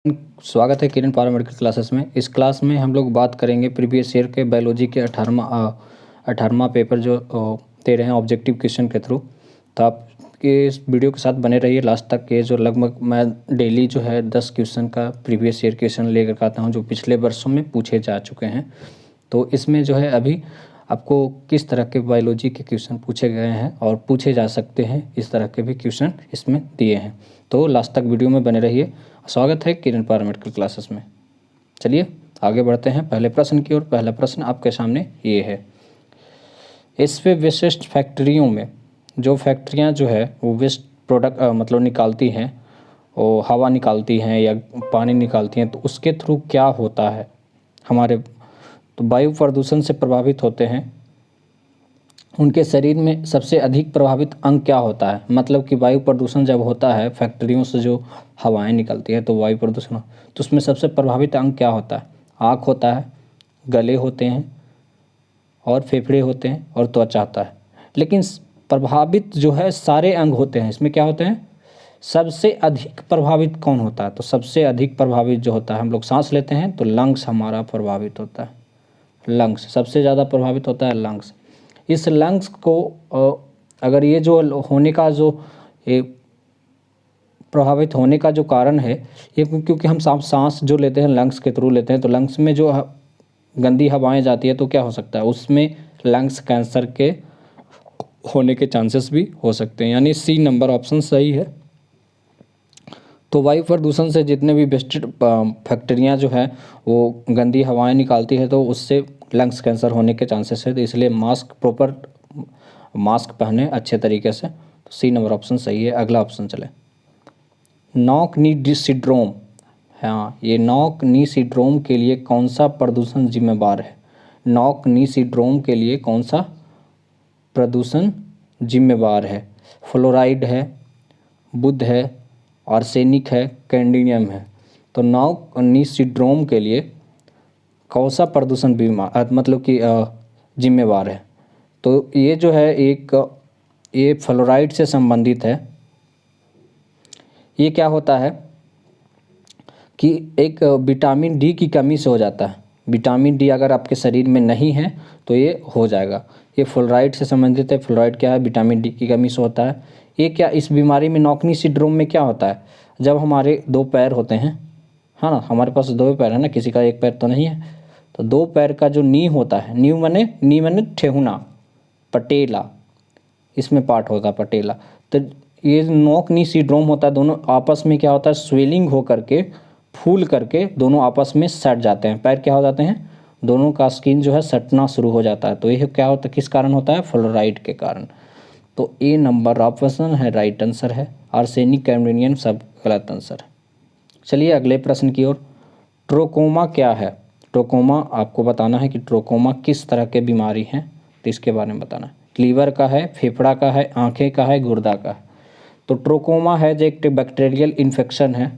स्वागत है किरण paramedical classes में। इस क्लास में हम लोग बात करेंगे प्रीवियस ईयर के बायोलॉजी के 18वां पेपर जो दे रहे हैं ऑब्जेक्टिव क्वेश्चन के थ्रू। तो आप इस वीडियो के साथ बने रहिए लास्ट तक। ये जो लगभग मैं डेली जो है 10 क्वेश्चन का प्रीवियस ईयर क्वेश्चन लेकर आता हूँ जो पिछले वर्षों में पूछे जा चुके हैं। तो इसमें जो है अभी आपको किस तरह के बायोलॉजी के क्वेश्चन पूछे गए हैं और पूछे जा सकते हैं, इस तरह के भी क्वेश्चन इसमें दिए हैं। तो लास्ट तक वीडियो में बने रहिए। स्वागत है किरण पैरामेडिकल क्लासेस में। चलिए आगे बढ़ते हैं पहले प्रश्न की ओर। पहला प्रश्न आपके सामने ये है, इसमें विशिष्ट फैक्ट्रियों में जो फैक्ट्रियां जो है वो वेस्ट प्रोडक्ट मतलब निकालती हैं, वो हवा निकालती हैं या पानी निकालती हैं, तो उसके थ्रू क्या होता है हमारे, तो वायु प्रदूषण से प्रभावित होते हैं। उनके शरीर में सबसे अधिक प्रभावित अंग क्या होता है, मतलब कि वायु प्रदूषण जब होता है फैक्ट्रियों से जो हवाएं निकलती है तो वायु प्रदूषण, तो उसमें सबसे प्रभावित अंग क्या होता है? आँख होता है, गले होते हैं और फेफड़े होते हैं और त्वचा होता है। लेकिन प्रभावित जो है सारे अंग होते हैं। इसमें क्या होते हैं? सबसे अधिक प्रभावित कौन होता है? तो सबसे अधिक प्रभावित जो होता है, हम लोग सांस लेते हैं तो लंग्स हमारा प्रभावित होता है। लंग्स सबसे ज़्यादा प्रभावित होता है, लंग्स। इस लंग्स को अगर ये जो होने का जो ये प्रभावित होने का जो कारण है, ये क्योंकि हम सांस जो लेते हैं लंग्स के थ्रू लेते हैं, तो लंग्स में जो गंदी हवाएं जाती है तो क्या हो सकता है, उसमें लंग्स कैंसर के होने के चांसेस भी हो सकते हैं। यानी सी नंबर ऑप्शन सही है। तो वायु प्रदूषण से जितने भी वेस्टेड फैक्ट्रियाँ जो है वो गंदी हवाएं निकालती है तो उससे लंग्स कैंसर होने के चांसेस है। तो इसलिए प्रॉपर मास्क पहने अच्छे तरीके से। तो सी नंबर ऑप्शन सही है। अगला ऑप्शन चले, नॉक नी सिंड्रोम। हाँ, ये नॉक नी सिंड्रोम के लिए कौन सा प्रदूषण जिम्मेवार है? नॉक नी सिंड्रोम के लिए कौन सा प्रदूषण जिम्मेवार है? फ्लोराइड है, बुध है, आर्सेनिक है, कैडमियम है। तो नॉक नी सिंड्रोम के लिए कौन सा प्रदूषण मतलब कि जिम्मेवार है? तो ये जो है ये फ्लोराइड से संबंधित है। ये क्या होता है कि एक विटामिन डी की कमी से हो जाता है। विटामिन डी अगर आपके शरीर में नहीं है तो ये हो जाएगा। ये फ्लोराइड से संबंधित है। फ्लोराइड क्या है? विटामिन डी की कमी से होता है। ये क्या, इस बीमारी में नॉक नी सिंड्रोम में क्या होता है, जब हमारे दो पैर होते हैं, हाँ ना, हमारे पास दो पैर है ना, किसी का एक पैर तो नहीं है, तो दो पैर का जो नी होता है, नी मने ठेहुना, पटेला, इसमें पार्ट होता है पटेला। तो ये नॉक नी सिंड्रोम होता है। दोनों आपस में क्या होता है, स्वेलिंग हो करके फूल करके दोनों आपस में सट जाते हैं। पैर क्या हो जाते हैं, दोनों का स्किन जो है सटना शुरू हो जाता है। तो ये क्या होता है, किस कारण होता है? फ्लोराइड के कारण। तो ए नंबर ऑप्शन है राइट आंसर है। आर्सेनिक, कैडमियम सब गलत आंसर है। चलिए अगले प्रश्न की ओर। ट्रोकोमा क्या है? ट्रोकोमा आपको बताना है कि ट्रोकोमा किस तरह के बीमारी हैं, तो इसके बारे में बताना है। लीवर का है, फेफड़ा का है, आंखें का है, गुर्दा का है। तो ट्रोकोमा है जो एक बैक्टीरियल इन्फेक्शन है।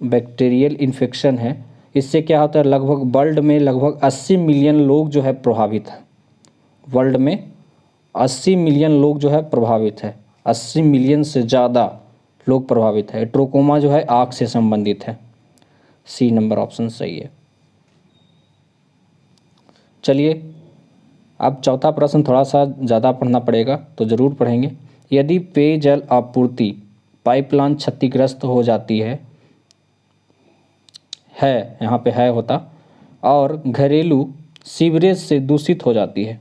बैक्टीरियल इन्फेक्शन है। इससे क्या होता है, लगभग वर्ल्ड में लगभग 80 मिलियन लोग जो है प्रभावित हैं। वर्ल्ड में 80 मिलियन लोग जो है प्रभावित है। 80 मिलियन से ज़्यादा लोग प्रभावित है। ट्रोकोमा जो है आँख से संबंधित है। सी नंबर ऑप्शन सही है। चलिए अब चौथा प्रश्न थोड़ा सा ज़्यादा पढ़ना पड़ेगा, तो ज़रूर पढ़ेंगे। यदि पेयजल आपूर्ति पाइपलाइन क्षतिग्रस्त हो जाती है यहाँ पे है होता, और घरेलू सीवरेज से दूषित हो जाती है,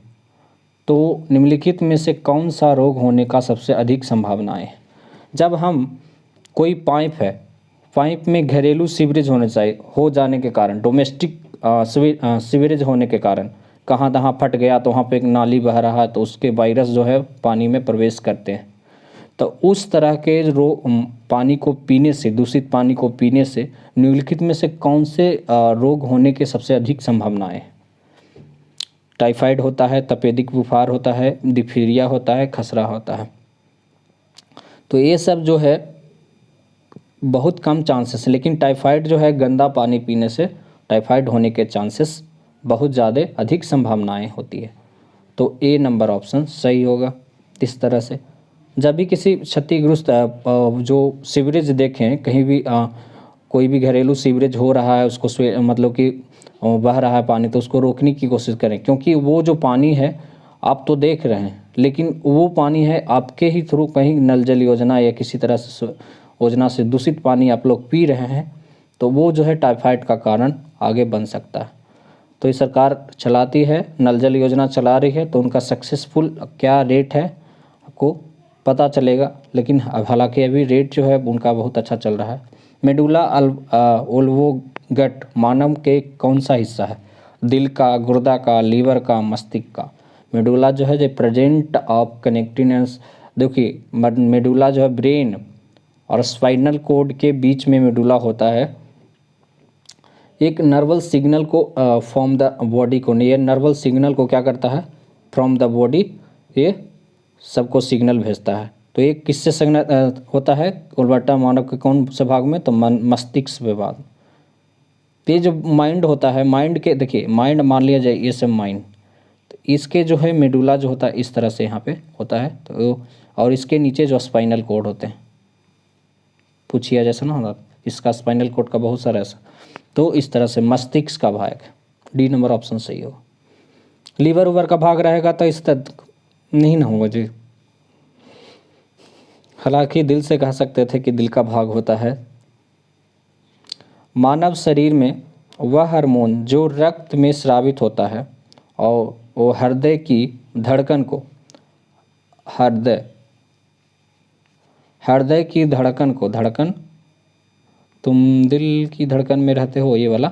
तो निम्नलिखित में से कौन सा रोग होने का सबसे अधिक संभावनाएं है? जब हम कोई पाइप है, पाइप में घरेलू सीवरेज होने चाहिए, हो जाने के कारण, डोमेस्टिक सीवरेज होने के कारण कहाँ तहाँ फट गया तो वहाँ पे एक नाली बह रहा है, तो उसके वायरस जो है पानी में प्रवेश करते हैं। तो उस तरह के पानी को पीने से, दूषित पानी को पीने से निम्नलिखित में से कौन से रोग होने के सबसे अधिक संभावनाएं हैं? टाइफाइड होता है, तपेदिक बुखार होता है, डिप्थीरिया होता है, खसरा होता है। तो ये सब जो है बहुत कम चांसेस है, लेकिन टाइफाइड जो है गंदा पानी पीने से टाइफाइड होने के चांसेस बहुत ज़्यादा अधिक संभावनाएं होती है। तो ए नंबर ऑप्शन सही होगा। इस तरह से जब भी किसी क्षतिग्रस्त जो सीवरेज देखें कहीं भी कोई भी घरेलू सीवरेज हो रहा है उसको मतलब कि बह रहा है पानी, तो उसको रोकने की कोशिश करें, क्योंकि वो जो पानी है आप तो देख रहे हैं, लेकिन वो पानी है आपके ही थ्रू कहीं नल जल योजना या किसी तरह से योजना से दूषित पानी आप लोग पी रहे हैं, तो वो जो है टाइफाइड का कारण आगे बन सकता है। तो ये सरकार चलाती है, नल जल योजना चला रही है, तो उनका सक्सेसफुल क्या रेट है आपको पता चलेगा, लेकिन हालांकि अभी रेट जो है उनका बहुत अच्छा चल रहा है। मेडुला ओल्वोगट मानव के कौन सा हिस्सा है? दिल का, गुर्दा का, लीवर का, मस्तिष्क का? मेडुला जो है जो प्रेजेंट ऑफ कनेक्टिवनेस, देखिए मेडुला जो है ब्रेन और स्पाइनल कोड के बीच में मेडुला होता है। एक नर्वल सिग्नल को फ्रॉम द बॉडी को, ये नर्वल सिग्नल को क्या करता है? फ्रॉम द बॉडी ये सबको सिग्नल भेजता है। तो ये किससे सिग्नल होता है उल्बर्टा मानव के कौन से भाग में? तो मस्तिष्क विभाग। तो ये जो माइंड होता है, माइंड के देखिए माइंड मान लिया जाए ये सब माइंड, तो इसके जो है मेडुला जो होता है इस तरह से यहाँ पे होता है, तो और इसके नीचे जो स्पाइनल कोड होते हैं, पूछिए जैसा ना होगा इसका स्पाइनल कोड का बहुत सारा ऐसा, तो इस तरह से मस्तिष्क का भाग। डी नंबर ऑप्शन सही होगा। लीवर उवर का भाग रहेगा तो इस तरह नहीं ना होगा जी। हालांकि दिल से कह सकते थे कि दिल का भाग होता है। मानव शरीर में वह हार्मोन जो रक्त में स्रावित होता है और वो हृदय की धड़कन को, हृदय की धड़कन को, धड़कन तुम दिल की धड़कन में रहते हो ये वाला,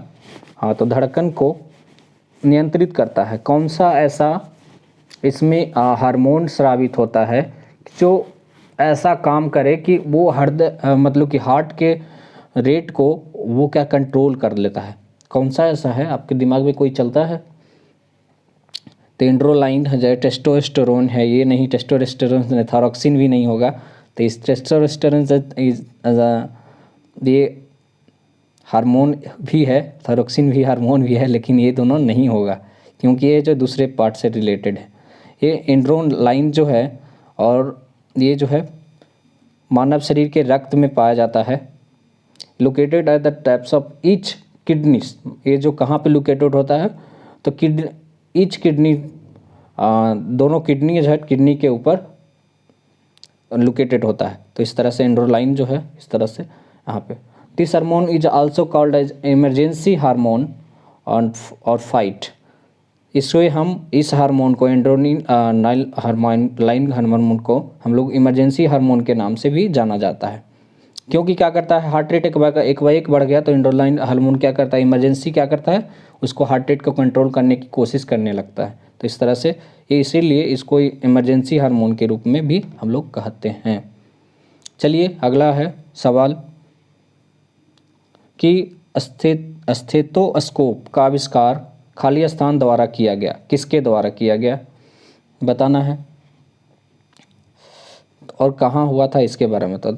हाँ, तो धड़कन को नियंत्रित करता है। कौन सा ऐसा इसमें हार्मोन स्रावित होता है जो ऐसा काम करे कि वो हृदय मतलब कि हार्ट के रेट को वो क्या कंट्रोल कर लेता है? कौन सा ऐसा है आपके दिमाग में कोई चलता है? तो एंड्रोलाइन है, टेस्टोस्टेरोन है, ये नहीं, टेस्टोस्टेरोन थायरोक्सिन भी नहीं होगा। तो इस टेस्टोस्टेरोन ये हार्मोन भी है, थायरोक्सिन भी हार्मोन भी है, लेकिन ये दोनों नहीं होगा क्योंकि ये जो दूसरे पार्ट से रिलेटेड है। ये एंड्रोलाइन जो है और ये जो है मानव शरीर के रक्त में पाया जाता है। Located at the types of each kidneys, ये जो कहाँ पे लोकेटेड होता है? तो ईच किडनी, दोनों किडनी जो है किडनी के ऊपर लोकेटेड होता है। तो इस तरह से एंड्रोलाइन जो है इस तरह से यहाँ पे। This hormone is also called as emergency hormone और फाइट। इससे हम इस हार्मोन को लाइन हार्मोन को हम लोग इमरजेंसी हार्मोन के नाम से भी जाना जाता है, क्योंकि क्या करता है हार्ट रेट एक बार एक बढ़ गया तो एंड्रोलाइन हार्मोन क्या करता है, इमरजेंसी क्या करता है, उसको हार्ट रेट को कंट्रोल करने की कोशिश करने लगता है। तो इस तरह से ये इसीलिए इसको इमरजेंसी हार्मोन के रूप में भी हम लोग कहते हैं। चलिए अगला है सवाल कि स्टेथोस्कोप का आविष्कार खाली स्थान द्वारा किया गया, किसके द्वारा किया गया बताना है और कहाँ हुआ था इसके बारे में। तो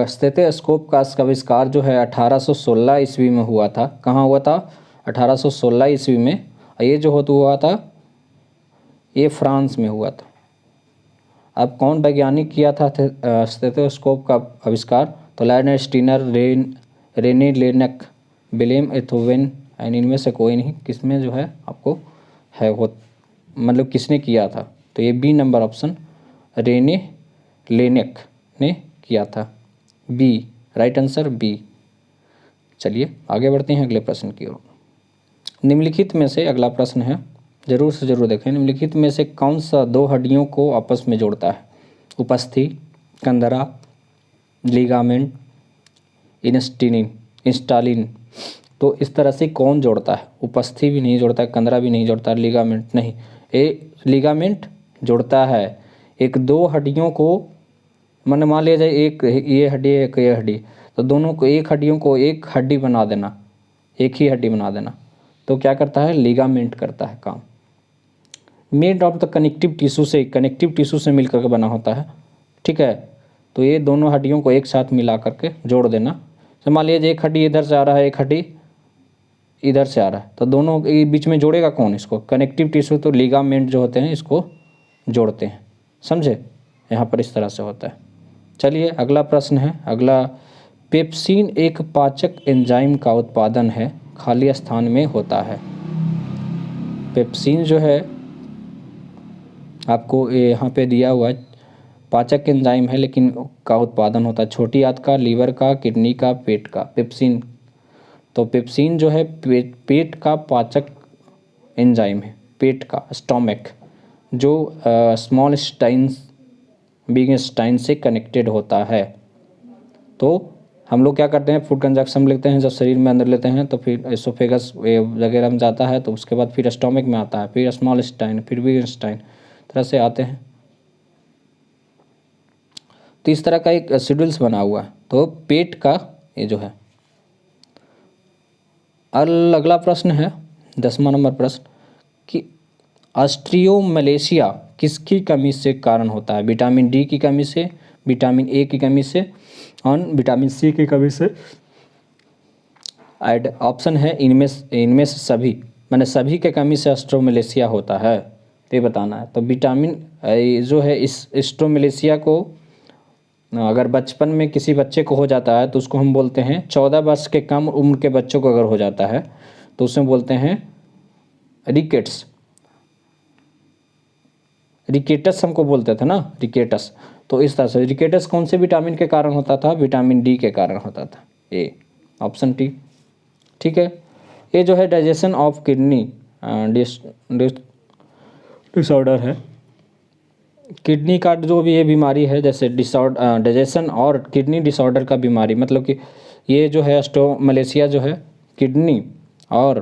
स्टेथोस्कोप का आविष्कार जो है 1816 ईस्वी में हुआ था। कहाँ हुआ था? 1816 ईस्वी में। ये जो हुआ था ये फ्रांस में हुआ था। अब कौन वैज्ञानिक किया था स्टेथोस्कोप का आविष्कार? तो लायनर स्टीनर, Rene Laennec, William Einthoven, and इनमें से कोई नहीं। किसमें जो है आपको है वो मतलब किसने किया था? तो ये B number option Rene Laennec ने किया था। B right answer, B. चलिए आगे बढ़ते हैं अगले प्रश्न की ओर। निम्नलिखित में से अगला प्रश्न है, जरूर से जरूर देखें। निम्नलिखित में से कौन सा दो हड्डियों को आपस में जोड़ता है? उपस्थि, कंदरा, लिगामेंट, इंस्टालिन। तो इस तरह से कौन जोड़ता है? उपस्थि भी नहीं जोड़ता है, कंदरा भी नहीं जोड़ता है, लिगामेंट नहीं। लिगामेंट जोड़ता है। एक दो हड्डियों को मान लिया जाए एक ये हड्डी एक ये हड्डी, तो दोनों को एक हड्डियों को एक हड्डी बना देना, एक ही हड्डी बना देना, तो क्या करता है? लिगामेंट करता है काम। Made of the connective tissue से, कनेक्टिव टिश्यू से मिलकर के बना होता है, ठीक है। तो ये दोनों हड्डियों को एक साथ मिला करके जोड़ देना। तो मान लीजिए एक हड्डी इधर से आ रहा है, एक हड्डी इधर से आ रहा है, तो दोनों के बीच में जोड़ेगा कौन इसको? Connective tissue. तो लिगामेंट जो होते हैं इसको जोड़ते हैं, समझे? यहाँ पर इस तरह से होता है। चलिए अगला प्रश्न है, अगला पेप्सिन एक पाचक एंजाइम का उत्पादन है, खाली स्थान में होता है। पेप्सिन जो है आपको यहाँ पे दिया हुआ है, पाचक एंजाइम है लेकिन का उत्पादन होता है छोटी आंत का, लीवर का, किडनी का, पेट का। पेप्सिन, तो पेप्सिन जो है पेट का पाचक एंजाइम है, पेट का, स्टोमक, जो स्मॉल इंटेस्टाइन बिग इंटेस्टाइन से कनेक्टेड होता है। तो हम लोग क्या करते हैं, फूड कंजप्शन लेते हैं, जब शरीर में अंदर लेते हैं तो फिर एसोफेगस वगैरह में जाता है, तो उसके बाद फिर स्टोमक में आता है, फिर स्मॉल इंटेस्टाइन, फिर बिग इंटेस्टाइन, तरह से आते हैं। तो इस तरह का एक शेड्यूल्स बना हुआ है। तो पेट का ये जो है। अगला प्रश्न है 10वां नंबर प्रश्न कि ऑस्टियोमलेशिया किसकी कमी से कारण होता है? विटामिन डी की कमी से, विटामिन ए की कमी से और विटामिन सी की कमी से। एड ऑप्शन है इनमें से सभी, मैंने सभी के कमी से ऑस्टियोमलेशिया होता है, ये बताना है। तो विटामिन जो है इस ऑस्टियोमलेशिया को अगर बचपन में किसी बच्चे को हो जाता है तो उसको हम बोलते हैं, 14 वर्ष के कम उम्र के बच्चों को अगर हो जाता है तो उसमें बोलते हैं रिकेट्स। रिकेटस हमको बोलते थे ना, रिकेटस। तो इस तरह से रिकेटस कौन से विटामिन के कारण होता था? विटामिन डी के कारण होता था, ए ऑप्शन टी। ठीक है। ये जो है डाइजेशन ऑफ किडनी डिसऑर्डर है। किडनी का जो भी ये बीमारी है, जैसे डाइजेशन और किडनी डिसऑर्डर का बीमारी, मतलब कि ये जो है ऑस्टियोमलेशिया जो है किडनी और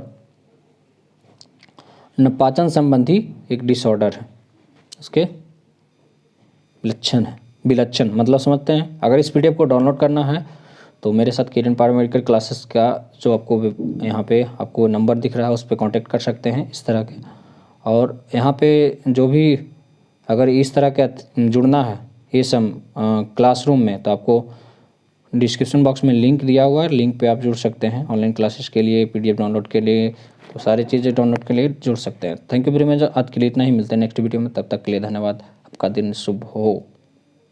पाचन संबंधी एक डिसऑर्डर है, उसके विलक्षण मतलब समझते हैं। अगर इस पीडीएफ को डाउनलोड करना है तो मेरे साथ किरण पैरामेडिकल क्लासेस का जो आपको यहाँ पे आपको नंबर दिख रहा है उस पर कांटेक्ट कर सकते हैं इस तरह के। और यहाँ पे जो भी अगर इस तरह का जुड़ना है ये सब क्लासरूम में, तो आपको डिस्क्रिप्शन बॉक्स में लिंक दिया हुआ है, लिंक पे आप जुड़ सकते हैं ऑनलाइन क्लासेस के लिए, पीडीएफ डाउनलोड के लिए, तो सारी चीज़ें डाउनलोड के लिए जुड़ सकते हैं। Thank you very much. आज के लिए इतना ही, मिलते हैं नेक्स्ट वीडियो में, तब तक के लिए धन्यवाद। आपका दिन शुभ हो।